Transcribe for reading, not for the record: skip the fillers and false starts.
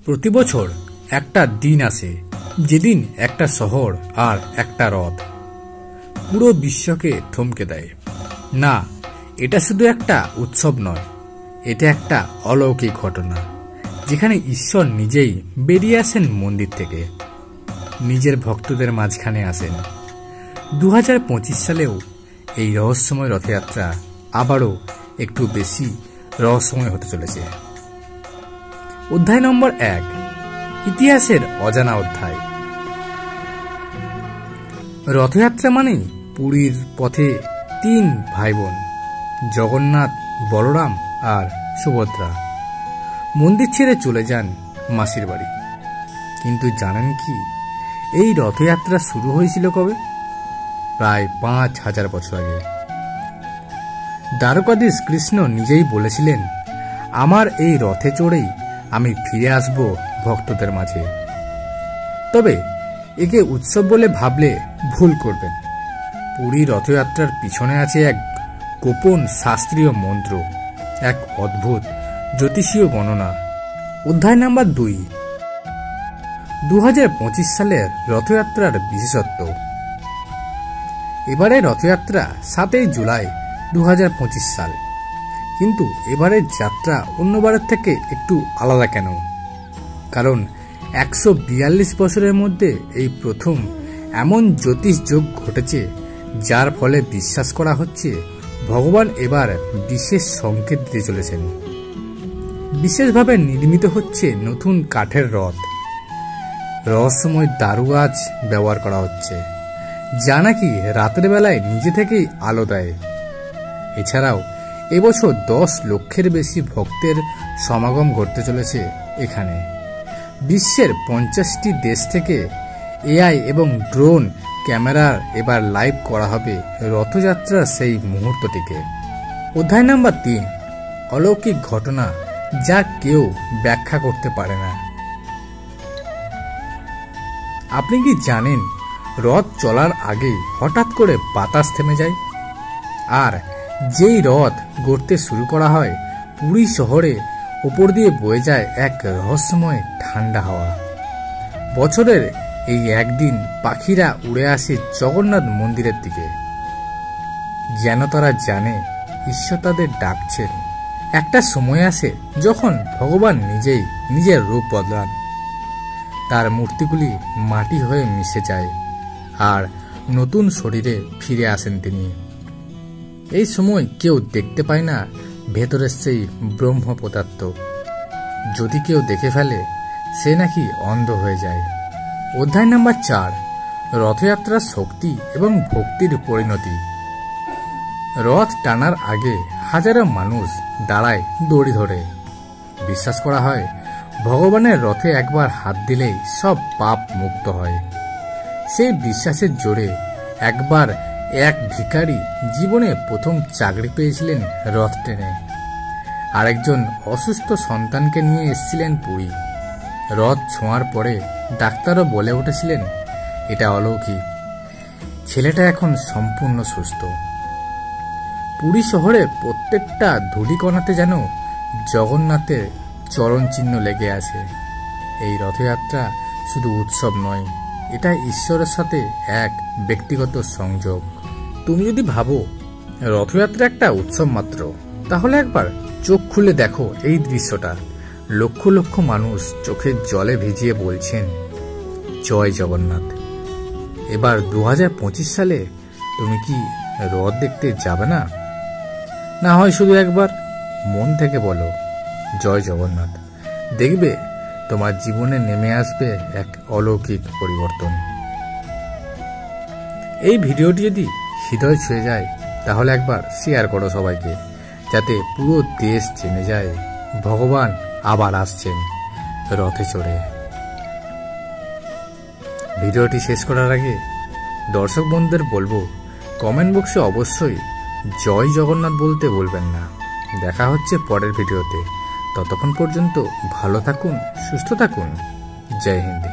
প্রতি বছর একটা দিন আসে যেদিন একটা শহর আর একটা রথ পুরো বিশ্বকে থমকে দেয়। না, এটা শুধু একটা উৎসব নয়, এটা একটা অলৌকিক ঘটনা যেখানে ঈশ্বর নিজেই বেরিয়ে আসেন মন্দির থেকে, নিজের ভক্তদের মাঝখানে আসেন। 2025 সালেও এই রহস্যময় রথযাত্রা আবারও একটু বেশি রহস্যময় হতে চলেছে। অধ্যায় নম্বর 1, ইতিহাসের অজানা অধ্যায়। রথযাত্রা মানেই পুরীর পথে 3 ভাই বোন, জগন্নাথ, বলরাম আর সুভদ্রা মন্দির ছেড়ে চলে যান মাসির বাড়ি। কিন্তু জানেন কি, এই রথযাত্রা শুরু হয়েছিল কবে? প্রায় 5000 বছর আগে। দ্বারকাধীশ কৃষ্ণ নিজেই বলেছিলেন, আমার এই রথে চড়েই আমি ফিরে আসব ভক্তদের মাঝে। তবে একে উৎসব বলে ভাবলে ভুল করবেন। পুরী রথযাত্রার পিছনে আছে এক গোপন শাস্ত্রীয় মন্ত্র, এক অদ্ভুত জ্যোতিষীয় গণনা। অধ্যায় নাম্বার 2, 2025 সালের রথযাত্রার বিশেষত্ব। এবারে রথযাত্রা 7 জুলাই 2025 সাল, কিন্তু এবারের যাত্রা অন্যবারের থেকে একটু আলাদা কেন? কারণ 142 বছরের মধ্যে এই প্রথম এমন জ্যোতিষ যোগ ঘটেছে, যার ফলে বিশ্বাস করা হচ্ছে ভগবান এবার বিশেষ সংকেত দিতে চলেছেন। বিশেষভাবে নির্মিত হচ্ছে নতুন কাঠের রথ, রহস্যময় দারু গাছ ব্যবহার করা হচ্ছে, যা নাকি রাতের বেলায় নিজে থেকেই আলো দেয়। এছাড়াও এবছর 10 লক্ষের বেশি ভক্তের সমাগম ঘটতে চলেছে এখানে। বিশ্বের 50টি দেশ থেকে এআই এবং ড্রোন ক্যামেরার এবার লাইভ করা হবে রথযাত্রার সেই মুহূর্তটিকে। অধ্যায় নাম্বার 3, অলৌকিক ঘটনা যা কেউ ব্যাখ্যা করতে পারে না। আপনি কি জানেন, রথ চলার আগে হঠাৎ করে বাতাস থেমে যায়, আর যেই রথ গড়তে শুরু করা হয়, পুরী শহরে উপর দিয়ে বয়ে যায় এক রহস্যময় ঠান্ডা হাওয়া। বছরের এই একদিন পাখিরা উড়ে আসে জগন্নাথ মন্দিরের দিকে, যেন তারা জানে ঈশ্বর তাদের ডাকছেন। একটা সময় আসে যখন ভগবান নিজেই নিজের রূপ বদলান, তার মূর্তিগুলি মাটি হয়ে মিশে যায় আর নতুন শরীরে ফিরে আসেন তিনি। এই সময় কেউ দেখতে পায় না ভেতরের সেই ব্রহ্ম পদার্থ। যদি কেউ দেখে ফেলে, সে নাকি অন্ধ হয়ে যায়। অধ্যায় নাম্বার 4, রথযাত্রার শক্তি এবং ভক্তির পরিণতি। রথ টানার আগে হাজারো মানুষ দাঁড়ায় দড়ি ধরে। বিশ্বাস করা হয়, ভগবানের রথে একবার হাত দিলেই সব পাপ মুক্ত হয়। সেই বিশ্বাসের জোরে একবার এক ভিখারি জীবনে প্রথম চাকরি পেয়েছিলেন রথ টেনে। আরেকজন অসুস্থ সন্তানকে নিয়ে এসেছিলেন পুরী। রথ ছোঁয়ার পরে ডাক্তারও বলে উঠেছিলেন, এটা অলৌকিক, ছেলেটা এখন সম্পূর্ণ সুস্থ। পুরী শহরের প্রত্যেকটা ধূলিকণাতে যেন জগন্নাথের চরণ চিহ্ন লেগে আছে। এই রথযাত্রা শুধু উৎসব নয়, এটা ঈশ্বরের সাথে এক ব্যক্তিগত সংযোগ। তুমি যদি ভাবো রথযাত্রা একটা উৎসব মাত্র, তাহলে একবার চোখ খুলে দেখো এই দৃশ্যটা। লক্ষ লক্ষ মানুষ চোখের জলে ভিজিয়ে বলছেন, জয় জগন্নাথ। এবার 2025 সালে তুমি কি রথ দেখতে যাবে না? না হয় শুধু একবার মন থেকে বলো, জয় জগন্নাথ। দেখবে তোমার জীবনে নেমে আসবে এক অলৌকিক পরিবর্তন। এই ভিডিওটি যদি হৃদয় ছুঁয়ে যায়, তাহলে একবার শেয়ার করো সবাইকে, যাতে পুরো দেশ জেনে যায় ভগবান আবার আসছেন রথে চড়ে। ভিডিওটি শেষ করার আগে দর্শক বন্ধুদের বলবো, কমেন্ট বক্সে অবশ্যই জয় জগন্নাথ বলতে বলবেন না। দেখা হচ্ছে পরের ভিডিওতে। ততক্ষণ পর্যন্ত ভালো থাকুন, সুস্থ থাকুন। জয় হিন্দ।